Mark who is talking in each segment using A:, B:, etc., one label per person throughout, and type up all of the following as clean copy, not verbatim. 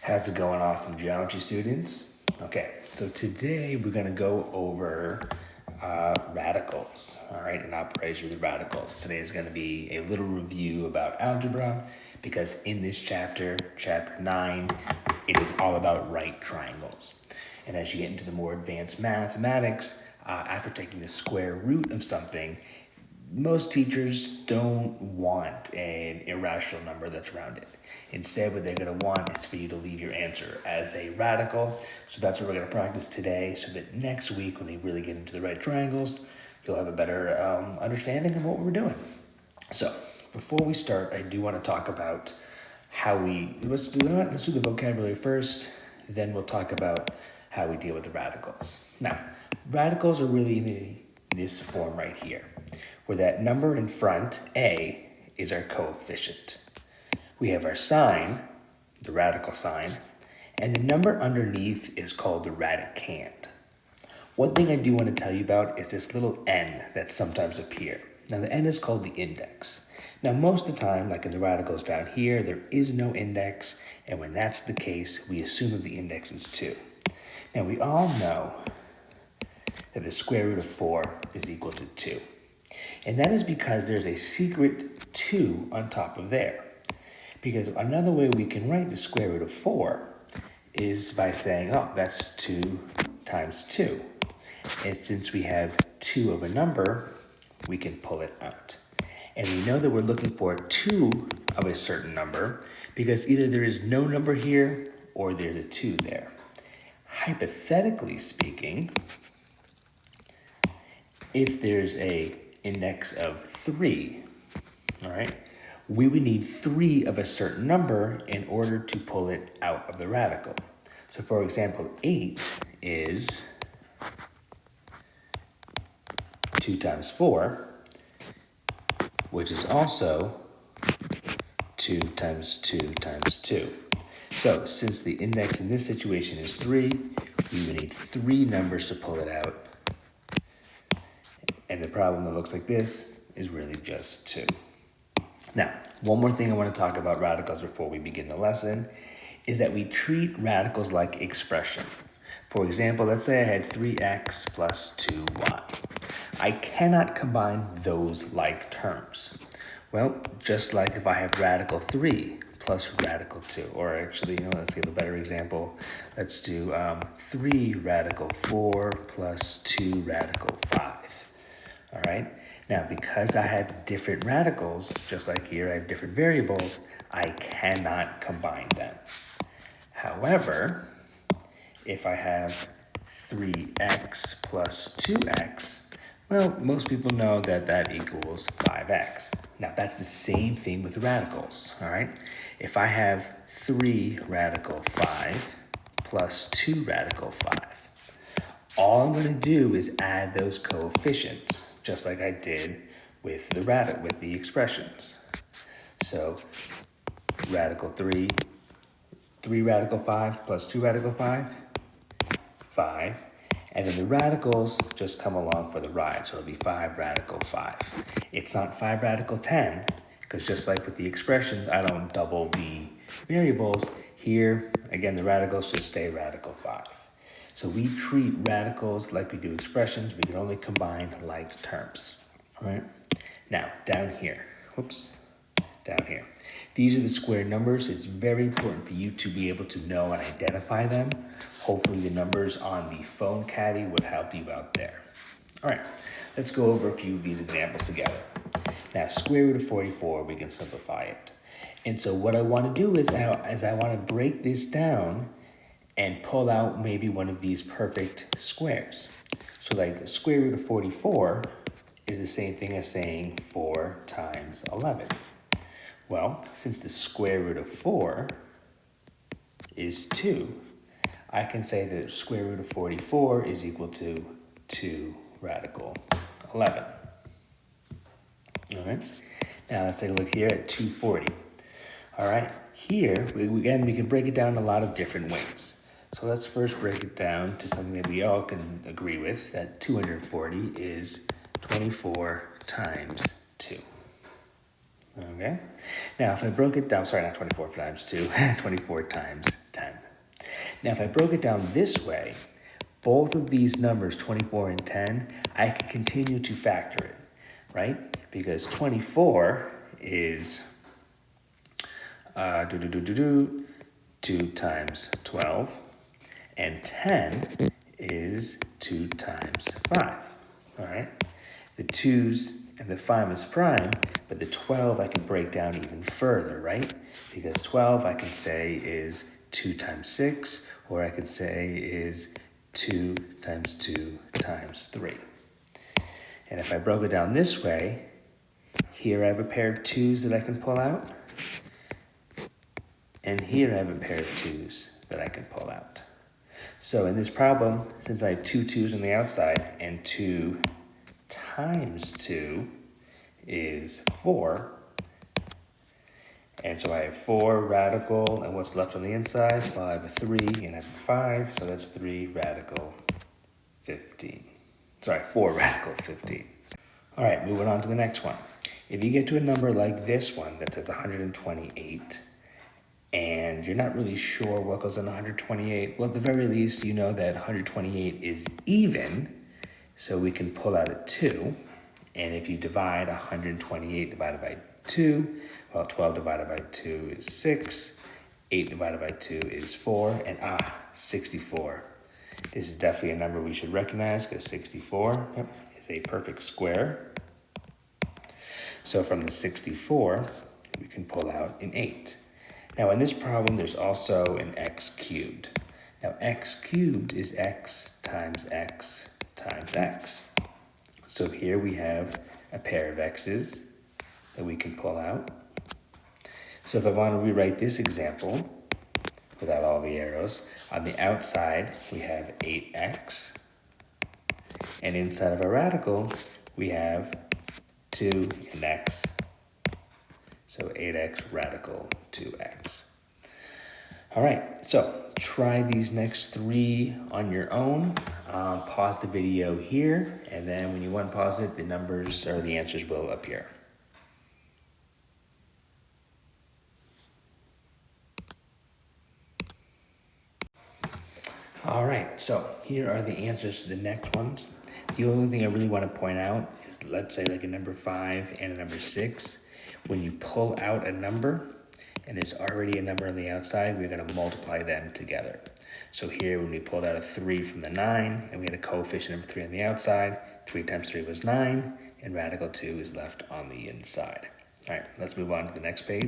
A: How's it going, awesome geometry students? Okay, so today we're going to go over radicals, all right, and operations with radicals. Today is going to be a little review about algebra because in this chapter, chapter 9, it is all about right triangles. And as you get into the more advanced mathematics, after taking the square root of something, most teachers don't want an irrational number that's rounded. Instead, what they're going to want is for you to leave your answer as a radical. So that's what we're going to practice today, so that next week, when we really get into the right triangles, you'll have a better understanding of what we're doing. So before we start, I do want to talk about how let's do the vocabulary first, then we'll talk about how we deal with the radicals. Now, radicals are really in this form right here, where that number in front, a, is our coefficient. We have our sign, the radical sign, and the number underneath is called the radicand. One thing I do want to tell you about is this little n that sometimes appear. Now the n is called the index. Now most of the time, like in the radicals down here, there is no index, and when that's the case, we assume that the index is 2. Now we all know that the square root of 4 is equal to 2. And that is because there's a secret 2 on top of there. Because another way we can write the square root of 4 is by saying, oh, that's 2 times 2. And since we have 2 of a number, we can pull it out. And we know that we're looking for 2 of a certain number because either there is no number here or there's a 2 there. Hypothetically speaking, if there's a index of 3, all right, we would need 3 of a certain number in order to pull it out of the radical. So for example, 8 is 2 times 4, which is also 2 times 2 times 2. So since the index in this situation is 3, we would need 3 numbers to pull it out. And the problem that looks like this is really just 2. Now, one more thing I want to talk about radicals before we begin the lesson is that we treat radicals like expression. For example, let's say I had 3x plus 2y. I cannot combine those like terms. Well, just like if I have radical 3 plus radical 2, or actually, let's give a better example. Let's do 3 radical 4 plus 2 radical 5. All right? Now, because I have different radicals, just like here I have different variables, I cannot combine them. However, if I have 3x plus 2x, well, most people know that that equals 5x. Now, that's the same thing with radicals, all right? If I have 3 radical 5 plus 2 radical 5, all I'm going to do is add those coefficients, just like I did with the expressions. So radical 3 radical 5 plus 2 radical 5, 5. And then the radicals just come along for the ride, so it'll be 5 radical 5. It's not 5 radical 10, because just like with the expressions, I don't double the variables. Here, again, the radicals just stay radical 5. So we treat radicals like we do expressions. We can only combine like terms, all right? Now, down here, down here. These are the square numbers. It's very important for you to be able to know and identify them. Hopefully the numbers on the phone caddy would help you out there. All right, let's go over a few of these examples together. Now, square root of 44, we can simplify it. And so what I want to do is I want to break this down and pull out maybe one of these perfect squares. So like the square root of 44 is the same thing as saying 4 times 11. Well, since the square root of 4 is 2, I can say that the square root of 44 is equal to 2 radical 11. All right, now let's take a look here at 240. All right, here, we can break it down a lot of different ways. So let's first break it down to something that we all can agree with, that 240 is 24 times 2. Okay, now if I broke it down, sorry, not 24 times 2, 24 times 10. Now, if I broke it down this way, both of these numbers, 24 and 10, I can continue to factor it, right? Because 24 is 2 times 12, and 10 is 2 times 5, all right? The 2's and the 5 is prime, but the 12 I can break down even further, right? Because 12 I can say is 2 times 6, or I could say is 2 times 2 times 3. And if I broke it down this way, here I have a pair of 2's that I can pull out, and here I have a pair of 2's that I can pull out. So in this problem, since I have 2 2's on the outside, and 2 times 2 is 4, and so I have 4 radical, and what's left on the inside? Well, I have a 3 and I have a 5, so that's 3 radical 15. Sorry, 4 radical 15. All right, moving on to the next one. If you get to a number like this one that says 128, and you're not really sure what goes on 128, well, at the very least, you know that 128 is even, so we can pull out a 2. And if you divide 128 divided by 2, well, 12 divided by 2 is 6, 8 divided by 2 is 4, and 64. This is definitely a number we should recognize because 64 is a perfect square. So from the 64, we can pull out an 8. Now in this problem, there's also an x cubed. Now x cubed is x times x times x. So here we have a pair of x's that we can pull out. So if I want to rewrite this example without all the arrows, on the outside we have 8x, and inside of our radical we have 2 and x. So 8x radical 2x. All right, so try these next 3 on your own. Pause the video here, and then when you unpause it, the numbers or the answers will appear. All right, so here are the answers to the next ones. The only thing I really want to point out is, let's say like a number 5 and a number 6. When you pull out a number and there's already a number on the outside, we're going to multiply them together. So here, when we pulled out a 3 from the 9, and we had a coefficient of 3 on the outside, 3 times 3 was 9, and radical 2 is left on the inside. All right, let's move on to the next page.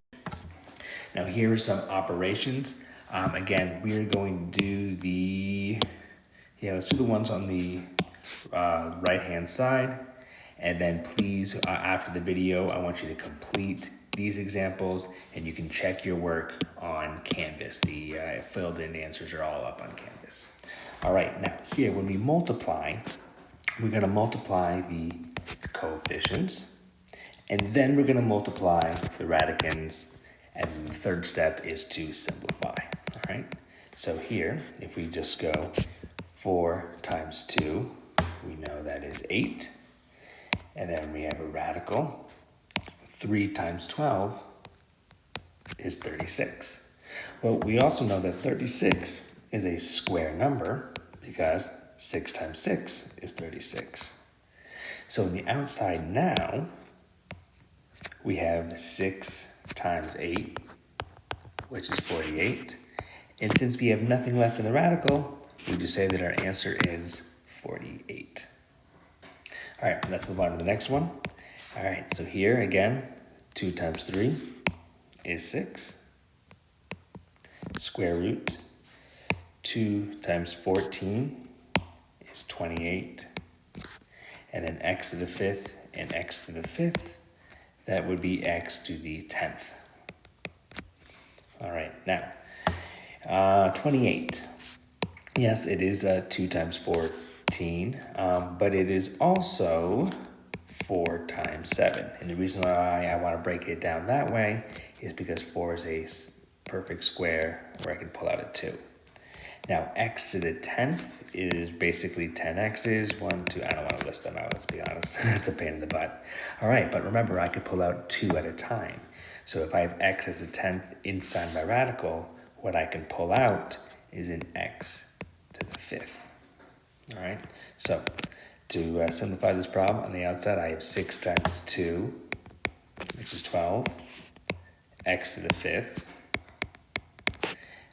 A: Now here are some operations. Again, we are going to do let's do the ones on the right-hand side. And then please, after the video, I want you to complete these examples, and you can check your work on Canvas. The filled-in answers are all up on Canvas. All right, now here, when we multiply, we're going to multiply the coefficients, and then we're going to multiply the radicands, and the third step is to simplify. All right, so here, if we just go 4 times 2, we know that is 8. And then we have a radical. 3 times 12 is 36. Well, we also know that 36 is a square number because 6 times 6 is 36. So on the outside now, we have 6 times 8, which is 48. And since we have nothing left in the radical, we just say that our answer is 48. All right, let's move on to the next one. All right, so here again, 2 times 3 is 6. Square root. 2 times 14 is 28. And then x to the 5th and x to the 5th, that would be x to the 10th. All right, now, 28. Yes, it is 2 times 14, but it is also 4 times 7. And the reason why I want to break it down that way is because 4 is a perfect square where I can pull out a 2. Now, x to the 10th is basically 10 x's, 1, 2, I don't want to list them out, let's be honest. It's a pain in the butt. All right, but remember, I could pull out 2 at a time. So if I have x as the 10th inside my radical, what I can pull out is an x to the fifth. All right, so to simplify this problem, on the outside I have 6 times 2, which is 12, x to the fifth,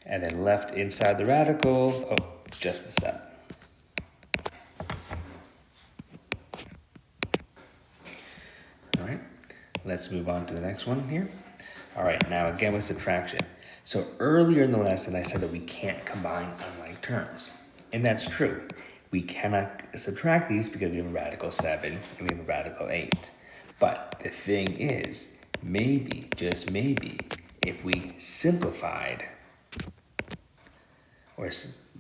A: and then left inside the radical, oh, just the 7. All right, let's move on to the next one here. All right, now again with subtraction. So earlier in the lesson, I said that we can't combine unlike terms. And that's true. We cannot subtract these because we have a radical 7 and we have a radical 8. But the thing is, maybe, just maybe, if we simplified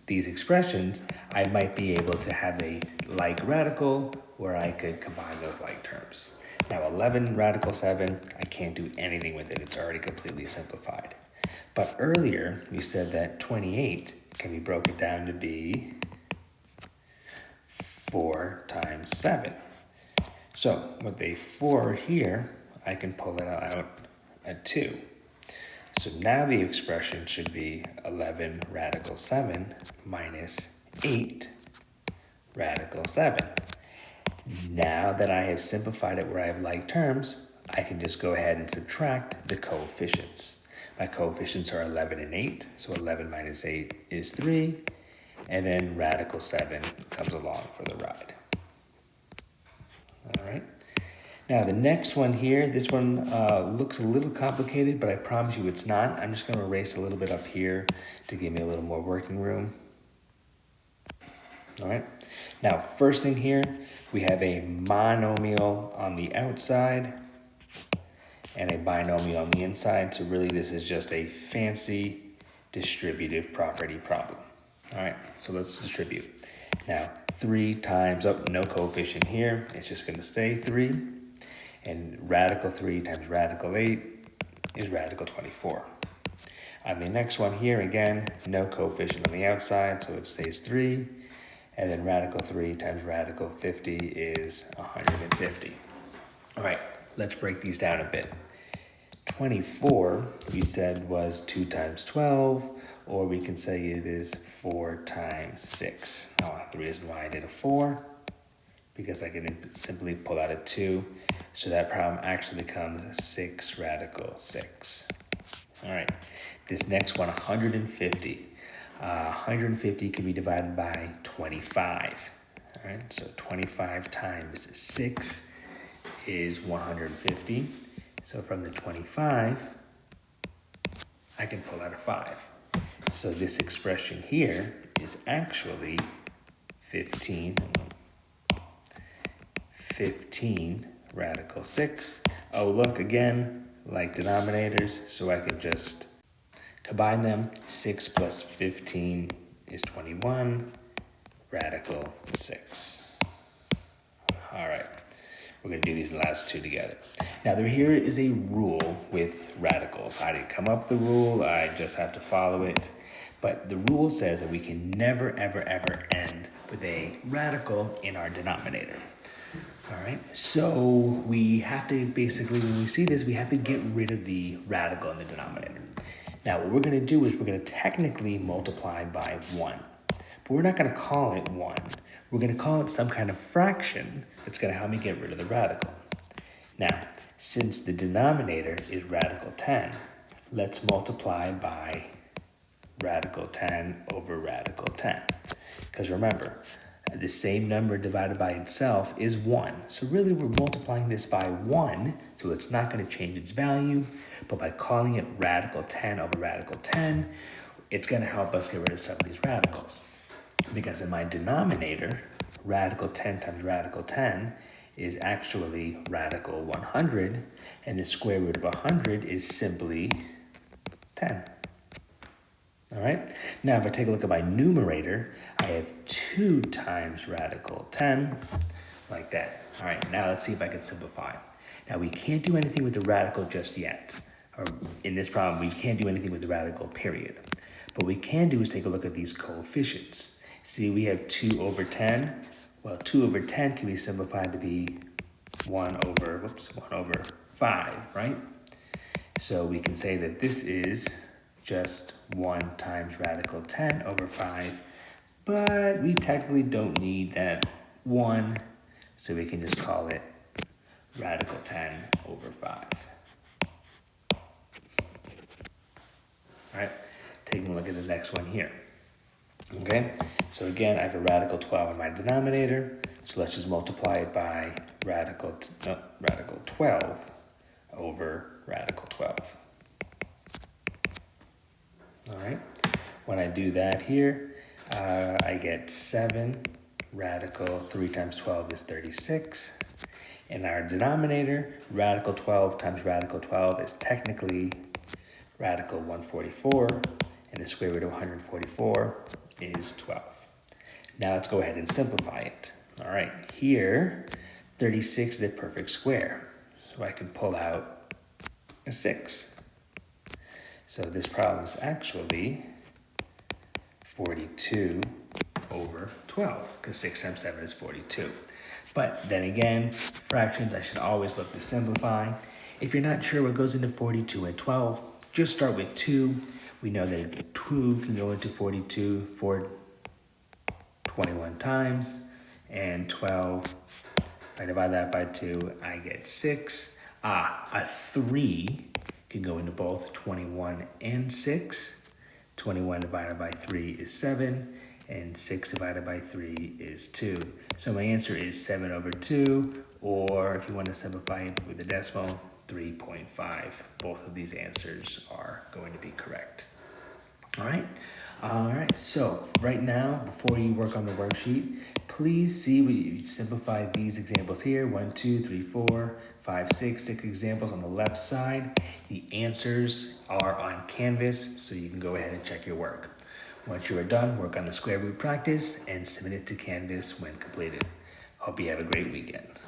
A: these expressions, I might be able to have a like radical where I could combine those like terms. Now 11 radical 7, I can't do anything with it. It's already completely simplified. But earlier, we said that 28 can be broken down to be 4 times 7. So with a 4 here, I can pull it out at 2. So now the expression should be 11 radical 7 minus 8 radical 7. Now that I have simplified it where I have like terms, I can just go ahead and subtract the coefficients. My coefficients are 11 and 8, so 11 minus 8 is 3, and then radical 7 comes along for the ride. All right. Now the next one here, this one looks a little complicated, but I promise you it's not. I'm just going to erase a little bit up here to give me a little more working room. All right. Now, first thing here, we have a monomial on the outside and a binomial on the inside. So really this is just a fancy distributive property problem. All right, so let's distribute. Now 3 times, no coefficient here, it's just going to stay 3. And radical 3 times radical 8 is radical 24. On the next one here, again, no coefficient on the outside, so it stays 3. And then radical 3 times radical 50 is 150. All right, let's break these down a bit. 24, we said, was 2 times 12, or we can say it is 4 times 6. Now, the reason why I did a 4, because I can simply pull out a 2, so that problem actually becomes 6 radical 6. All right, this next one, 150. 150 can be divided by 25. All right, so 25 times 6 is 150. So from the 25, I can pull out a 5. So this expression here is actually 15 radical 6. Oh, look, again, like denominators, so I can just combine them. 6 plus 15 is 21 radical 6. All right, we're going to do these last two together. Now, here is a rule with radicals. I didn't come up with the rule, I just have to follow it. But the rule says that we can never, ever, ever end with a radical in our denominator. All right, so we have to basically, when we see this, we have to get rid of the radical in the denominator. Now, what we're going to do is we're going to technically multiply by 1. But we're not going to call it 1. We're going to call it some kind of fraction that's going to help me get rid of the radical. Now, since the denominator is radical 10, let's multiply by radical 10 over radical 10. Because remember, the same number divided by itself is 1. So really we're multiplying this by 1, so it's not going to change its value. But by calling it radical 10 over radical 10, it's going to help us get rid of some of these radicals. Because in my denominator, radical 10 times radical 10 is actually radical 100, and the square root of 100 is simply 10. All right, now if I take a look at my numerator, I have 2 times radical 10, like that. All right, now let's see if I can simplify. Now we can't do anything with the radical just yet. Or in this problem, we can't do anything with the radical, period. But what we can do is take a look at these coefficients. See, we have 2 over 10. Well, 2 over 10 can be simplified to be 1 over 5, right? So we can say that this is just 1 times radical 10 over 5, but we technically don't need that 1, so we can just call it radical 10 over 5. All right, taking a look at the next one here. Okay, so again, I have a radical 12 in my denominator, so let's just multiply it by radical 12 over radical 12. All right, when I do that here, I get 7 radical 3 times 12 is 36. In our denominator, radical 12 times radical 12 is technically radical 144, and the square root of 144 is 12. Now let's go ahead and simplify it. All right, here, 36 is a perfect square, so I can pull out a 6. So this problem is actually 42 over 12, because 6 times 7 is 42. But then again, fractions, I should always look to simplify. If you're not sure what goes into 42 and 12, just start with 2. We know that 2 can go into 42 for 21 times, and 12, if I divide that by 2, I get 6. A 3 can go into both 21 and 6. 21 divided by 3 is 7, and 6 divided by 3 is 2. So my answer is 7 over 2, or if you want to simplify it with a decimal, 3.5. Both of these answers are going to be correct. All right, so right now, before you work on the worksheet, please see we simplify these examples here. 1, 2, 3, 4, 5, 6 examples on the left side. The answers are on Canvas, so you can go ahead and check your work. Once you are done, work on the square root practice and submit it to Canvas when completed. Hope you have a great weekend.